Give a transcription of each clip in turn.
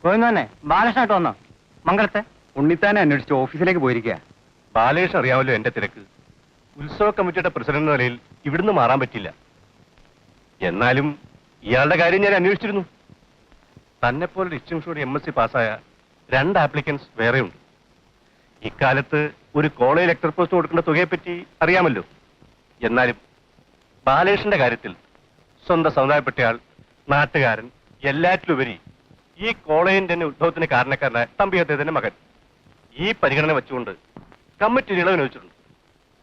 പോയിന്നെ ബാലകൃഷ്ണായിട്ട് വന്നോ? മംഗളത്തെ ഉണ്ണിത്താനെ അന്വേഷിച്ച് ഓഫീസിലേക്ക് പോയിരിക്കുക. ബാലകൃഷ്ണൻ അറിയാമല്ലോ എന്റെ തിരക്ക്. ഉത്സവ കമ്മിറ്റിയുടെ പ്രസിഡന്റ് എന്ന നിലയിൽ ഇവിടുന്ന് മാറാൻ പറ്റില്ല. എന്നാലും ഇയാളുടെ കാര്യം ഞാൻ അന്വേഷിച്ചിരുന്നു. തന്നെ പോലെ ഡിസ്റ്റിങ്ഷനോട് MSc പാസ്സായ 2 ആപ്ലിക്കൻസ് വേറെയുണ്ട്. ഇക്കാലത്ത് ഒരു കോളേജ് ലെക്ചർ പോസ്റ്റ് കൊടുക്കേണ്ട തുകയെപ്പറ്റി അറിയാമല്ലോ. എന്നാലും ബാലകൃഷ്ണന്റെ കാര്യത്തിൽ സ്വന്തം സമുദായപ്പെട്ടയാൾ, നാട്ടുകാരൻ, എല്ലാറ്റിലുപരി ഈ കോളേജിന്റെ തന്നെ ഉദ്ഭവത്തിന് കാരണക്കാരനായ തമ്പി അദ്ദേഹത്തിന്റെ മകൻ. ഈ പരിഗണന വെച്ചുകൊണ്ട് കമ്മിറ്റി ഇളവ് വെച്ചിട്ടുണ്ട്.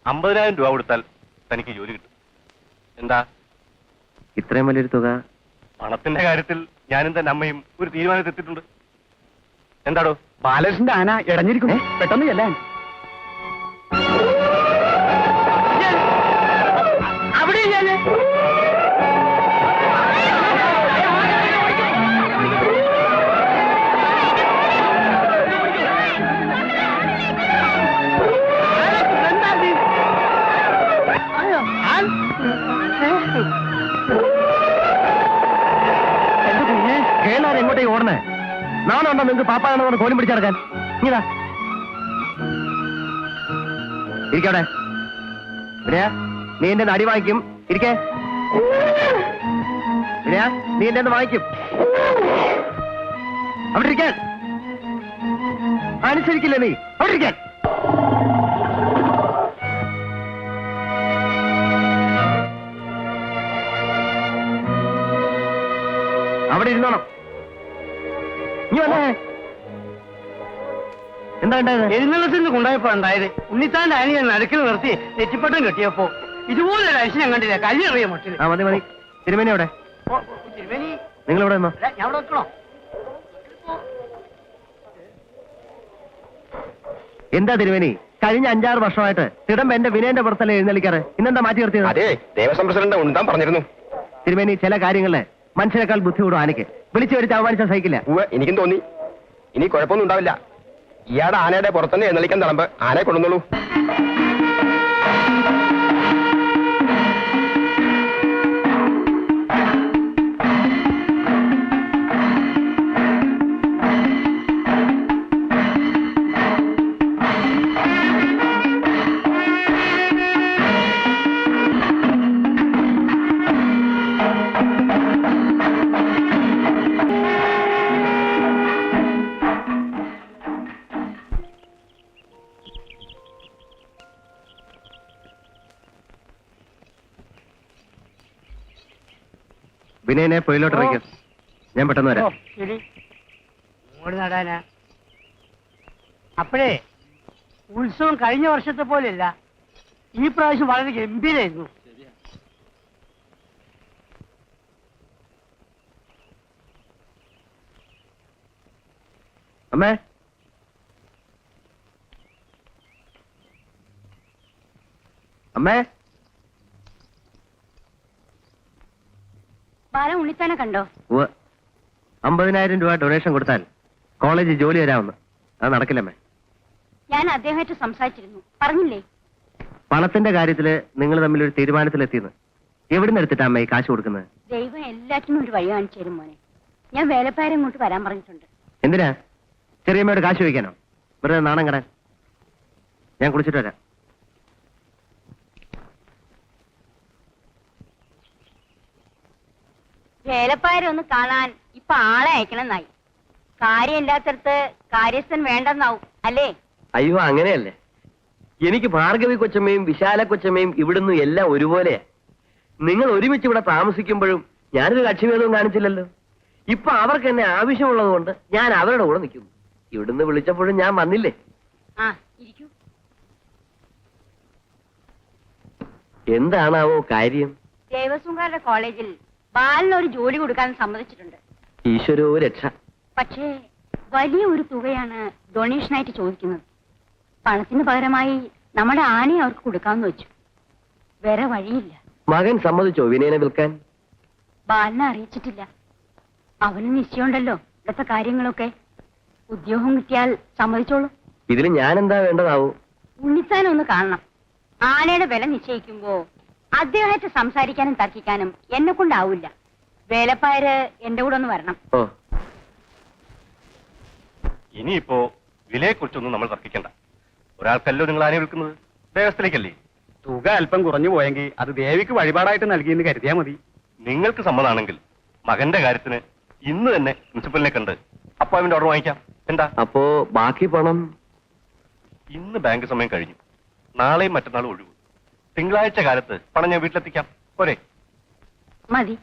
50,000 രൂപ കൊടുത്താൽ തനിക്ക് ജോലി കിട്ടും. എന്താ? ഇത്രയും വലിയൊരു തുക? പണത്തിന്റെ കാര്യത്തിൽ ഞാനും തന്നെ അമ്മയും ഒരു തീരുമാനത്തെത്തിയിട്ടുണ്ട്. എന്താടോ? ബാലകൃഷ്ണന്റെ ആന ഇടഞ്ഞിരിക്കുന്നു, പെട്ടെന്ന് ചെല്ലാൻ. എങ്ങോട്ടേ ഓടണേ? നാണുണ്ടോ നിങ്ങൾക്ക്? പാപ്പാണെന്ന് പറഞ്ഞ് കോലും പിടിച്ചെടുക്കാൻ. ഇതാ ഇരിക്കവിടെ. വിനയ, നീ എന്റെ അടി വാങ്ങിക്കും. ഇരിക്കേ. വിനയ, നീ എന്റെ വാങ്ങിക്കും. അവിടെ ഇരിക്കാൻ. അനുസരിക്കില്ല നീ. അവിടെ ഇരിക്കാൻ. അവിടെ ഇരുന്നോണം. എന്താ ഉണ്ടായത്? എഴുന്നള്ളത്തിന് കൊണ്ടുപോയപ്പോ ഉണ്ടായത് ഉണ്ണിത്താന്റെ അനിയെ നടുക്കിൽ നിർത്തി നെറ്റിപ്പട്ടം കെട്ടിയപ്പോ ഇതുപോലെ ഒരു അരിശം ഞാൻ കണ്ടില്ല. കല്ലിറിയ മട്ടില്. ആ മതി മതി. തിരുമേനി എവിടെ? തിരുമേനി നിങ്ങൾ ഇവിടെ നിന്നോ. ഞാൻ ഇവിടെ വെക്കണോ? എന്താ തിരുമേനി, കഴിഞ്ഞ 5-6 വർഷമായിട്ട് തിടമ്പ് എന്റെ വിനയന്റെ പുറത്തല്ലേ എഴുന്നള്ളിക്കാറ്? ഇന്നെന്താ മാറ്റി നിർത്തിയത്? അതെ, ദേവസ്വം പ്രസിഡന്റ് ഉണ്ണിത്താൻ പറഞ്ഞിരുന്നു. തിരുമേനി, ചില കാര്യങ്ങളില് മനുഷ്യരെക്കാൾ ബുദ്ധി കൂടും ആനയ്ക്ക്. വിളിച്ചു വരുത്തി അവമാനിച്ചാൽ സഹിക്കില്ല. എനിക്കും തോന്നി. ഇനി കുഴപ്പമൊന്നും ഉണ്ടാവില്ല. ഇയാളുടെ ആനയുടെ പുറത്തുനിന്ന് എഴുന്നള്ളിക്കാൻ തളമ്പ് ആനയെ കൊണ്ടുവന്നുള്ളൂ. വിനയനെ പൊയിലോട്ട് വയ്ക്കും. ഞാൻ പെട്ടെന്ന് വരാം. ശരി, ഓടി നടാനാ. അപ്പോഴേ ഉത്സവം കഴിഞ്ഞ വർഷത്തെ പോലെയല്ല, ഈ പ്രാവശ്യം വളരെ ഗംഭീരായിരുന്നു. അമ്മേ, അമ്മേ. ബാലൻ ഉണ്ണിത്താനെ കണ്ടോ? 50,000 രൂപ ഡൊണേഷൻ കൊടുത്താൽ കോളേജിൽ ജോലി തരാമെന്ന്. അത് നടക്കില്ലമ്മേ. ഞാൻ അദ്ദേഹമായിട്ട് സംസാരിച്ചിരുന്നു, പറഞ്ഞില്ലേ? പണത്തിന്റെ കാര്യത്തില് നിങ്ങൾ തമ്മിൽ ഒരു തീരുമാനത്തിലെത്തിയെന്ന്. എവിടുന്ന് എടുത്തിട്ടാ അമ്മ ഈ കാശ് കൊടുക്കുന്നത്? ദൈവം എല്ലാറ്റിനും ഒരു വഴി കാണിച്ചു തരും മോനെ. ഞാൻ വേലപ്പാരെ ഇങ്ങോട്ട് വരാൻ പറഞ്ഞിട്ടുണ്ട്. എന്തിനാ? ചെറിയമ്മയോട് കാശ് ചോദിക്കാനോ? വെറുതെ നാണം കടാൻ. ഞാൻ കുളിച്ചിട്ട് വരാം. വേലപ്പാരെ ഒന്ന് കാണാൻ ഇപ്പൊ ആളെ അയക്കണമെന്നായി. കാര്യമില്ലാത്തടത്ത് കാര്യസ്ഥൻ വേണ്ടെന്നാവും അല്ലേ? അയ്യോ, അങ്ങനെയല്ലേ. എനിക്ക് ഭാർഗവി കൊച്ചമ്മയും വിശാല കൊച്ചമ്മയും ഇവിടുന്ന് എല്ലാം ഒരുപോലെയാ. നിങ്ങൾ ഒരുമിച്ച് ഇവിടെ താമസിക്കുമ്പോഴും ഞാനൊരു കക്ഷിഭേദവും കാണിച്ചില്ലല്ലോ. ഇപ്പൊ അവർക്ക് എന്നെ ആവശ്യമുള്ളത് കൊണ്ട് ഞാൻ അവരുടെ കൂടെ നിൽക്കുന്നു. ഇവിടുന്ന് വിളിച്ചപ്പോഴും ഞാൻ വന്നില്ലേ. ആ, ഇരിക്കൂ. എന്താണാവോ കാര്യം? ദേവസ്വംകാരുടെ കോളേജിൽ ബാലിനൊരു ജോലി കൊടുക്കാൻ സമ്മതിച്ചിട്ടുണ്ട്. ഈശ്വരോ രക്ഷ. പക്ഷേ വലിയ ഒരു തുകയാണ് ഡൊണേഷനായിട്ട് ചോദിക്കുന്നത്. പണത്തിന് പകരമായി നമ്മുടെ ആനയെ അവർക്ക് കൊടുക്കാമെന്ന് വെച്ചു. വേറെ വഴിയില്ല. മകൻ സമ്മതിച്ചോ വിനയനെ വിൽക്കാൻ? ബാലിനെ അറിയിച്ചിട്ടില്ല. അവന് നിശ്ചയമുണ്ടല്ലോ ഇവിടുത്തെ കാര്യങ്ങളൊക്കെ. ഉദ്യോഗം കിട്ടിയാൽ സമ്മതിച്ചോളൂ. ഇതിൽ ഞാൻ എന്താ വേണ്ടതാവൂ? ഉണ്ണിത്താനെ ഒന്ന് കാണണം. ആനയുടെ വില നിശ്ചയിക്കുമ്പോ അദ്ദേഹമായിട്ട് സംസാരിക്കാനും തർക്കിക്കാനും എന്നെ കൊണ്ടാവില്ല. വേലപ്പായര് എന്റെ കൂടെ ഒന്ന് വരണം. ഓ, ഇനിയിപ്പോ വിലയെക്കുറിച്ചൊന്നും നമ്മൾ തർക്കിക്കണ്ട. ഒരാൾക്കല്ലോ നിങ്ങൾ ആനയെ വിൽക്കുന്നത്, ദേവസ്ഥയിലേക്കല്ലേ? തുക അല്പം കുറഞ്ഞു പോയെങ്കിൽ അത് ദേവിക്ക് വഴിപാടായിട്ട് നൽകിയെന്ന് കരുതിയാ മതി. നിങ്ങൾക്ക് സമ്മതമാണെങ്കിൽ മകന്റെ കാര്യത്തിന് ഇന്ന് തന്നെ പ്രിൻസിപ്പലിനെ കണ്ട് അപ്പോയിന്റ്മെന്റ് ഓർഡർ വാങ്ങിക്കാം. എന്താ? അപ്പോ ബാക്കി പണം? ഇന്ന് ബാങ്ക് സമയം കഴിഞ്ഞു. നാളെയും മറ്റന്നാളും ഒഴിവ്. തിങ്കളാഴ്ച കാലത്ത് പണം ഞാൻ വീട്ടിലെത്തിക്കാം. പോരെ? മതി.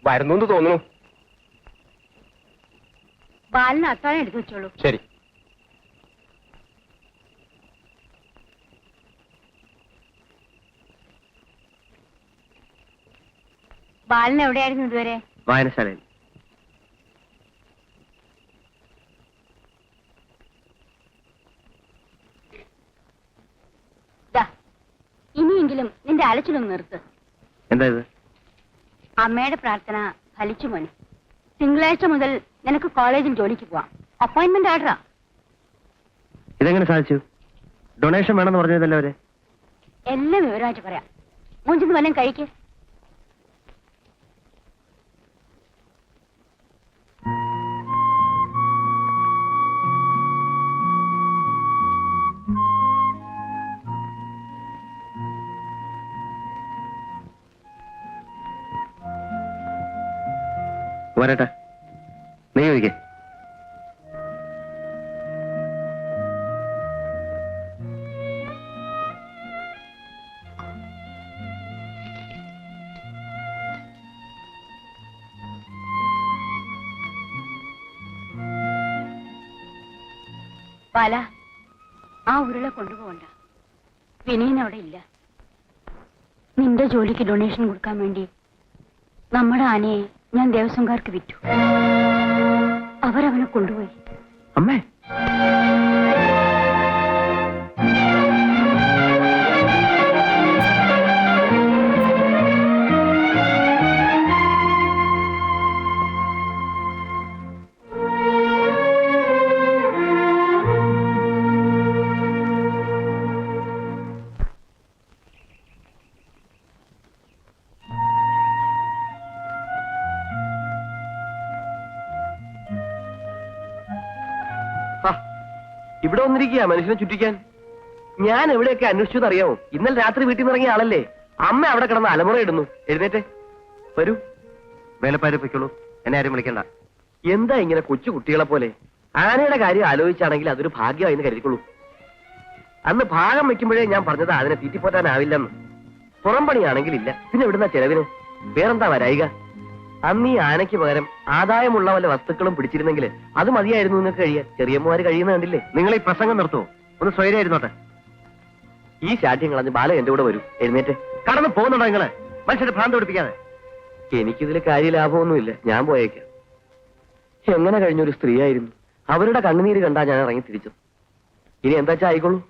വരുന്നു തോന്നുന്നു. ബാലിന് അത്താഴം എടുത്തു വെച്ചോളൂ. ശരി. ബാലിന് എവിടെയായിരുന്നു ഇതുവരെ? വായനശാലയിൽ. ദാ, ഇനിയെങ്കിലും നിന്റെ അലച്ചിലൊന്ന് നിർത്ത്. എന്താ ഇത്? അമ്മയുടെ പ്രാർത്ഥന ഫലിച്ചു മോനെ. തിങ്കളാഴ്ച മുതൽ നിനക്ക് കോളേജിൽ ജോലിക്ക് പോവാം. അപ്പോയിന്റ്മെന്റ് ആർഡറാ. ഇതെങ്ങനെ സാധിച്ചു? ഡൊണേഷൻ വേണമെന്ന് പറഞ്ഞതല്ലോ അവര്. എല്ലാം വിവരമായിട്ട് പറയാം. മൂഞ്ചിന്ന് വല്ലതും കഴിക്ക്. വരട്ടെ, നീ ചോദിക്കേ. ബാല, ആ ഉരുള കൊണ്ടുപോകണ്ട. വിനയൻ അവിടെ ഇല്ല. നിന്റെ ജോലിക്ക് ഡൊണേഷൻ കൊടുക്കാൻ വേണ്ടി നമ്മുടെ ആനയെ ഞാൻ ദേവസ്വംകാർക്ക് വിറ്റു. അവരവനെ കൊണ്ടുപോയി. അമ്മേ, ഇവിടെ വന്നിരിക്കുക മനുഷ്യനെ ചുറ്റിക്കാൻ. ഞാൻ എവിടെയൊക്കെ അന്വേഷിച്ചത് അറിയാമോ? ഇന്നലെ രാത്രി വീട്ടിൽ നിന്ന് ഇറങ്ങിയ ആളല്ലേ. അമ്മ അവിടെ കിടന്ന് അലമുറ ഇടുന്നു. എഴുന്നേറ്റ് വരൂ. വേലപ്പാരി പൊയ്ക്കോളൂ, എന്നെ ആരും വിളിക്കണ്ട. എന്താ ഇങ്ങനെ കൊച്ചു കുട്ടികളെ പോലെ? ആനയുടെ കാര്യം ആലോചിച്ചാണെങ്കിൽ അതൊരു ഭാഗ്യമായി എന്ന് കരുതിക്കൊള്ളൂ. അന്ന് ഭാഗം വെക്കുമ്പോഴേ ഞാൻ പറഞ്ഞത് അതിനെ തീറ്റിപ്പോറ്റാനാവില്ലെന്ന്. പുറം പണിയാണെങ്കിൽ ഇല്ല, പിന്നെ എവിടുന്ന ചെലവിന്? വേറെന്താ വരായിക? അന്ന് ഈ ആനയ്ക്ക് പകരം ആദായമുള്ള വല്ല വസ്തുക്കളും പിടിച്ചിരുന്നെങ്കിൽ അത് മതിയായിരുന്നു നിങ്ങൾക്ക് കഴിയാൻ. ചെറിയമ്മമാര് കഴിയുന്ന കണ്ടില്ലേ? നിങ്ങൾ ഈ പ്രസംഗം നിർത്തുവോ? ഒന്ന് സ്വൈര്യമായിരുന്നോട്ടെ. ഈ ശാഠ്യം കളഞ്ഞ് ബാല എന്റെ കൂടെ വരൂ. എഴുന്നേറ്റ്. കടന്നു പോകുന്നുണ്ടോ നിങ്ങള്? മനുഷ്യരെ ഭ്രാന്ത് പിടിപ്പിക്കാതെ. എനിക്കിതിൽ കാര്യലാഭമൊന്നുമില്ല, ഞാൻ പോയേക്കാം. എങ്ങനെ കഴിഞ്ഞൊരു സ്ത്രീയായിരുന്നു. അവരുടെ കണ്ണുനീര് കണ്ടാ ഞാൻ ഇറങ്ങി തിരിച്ചു. ഇനി എന്താ ആയിക്കോളൂ.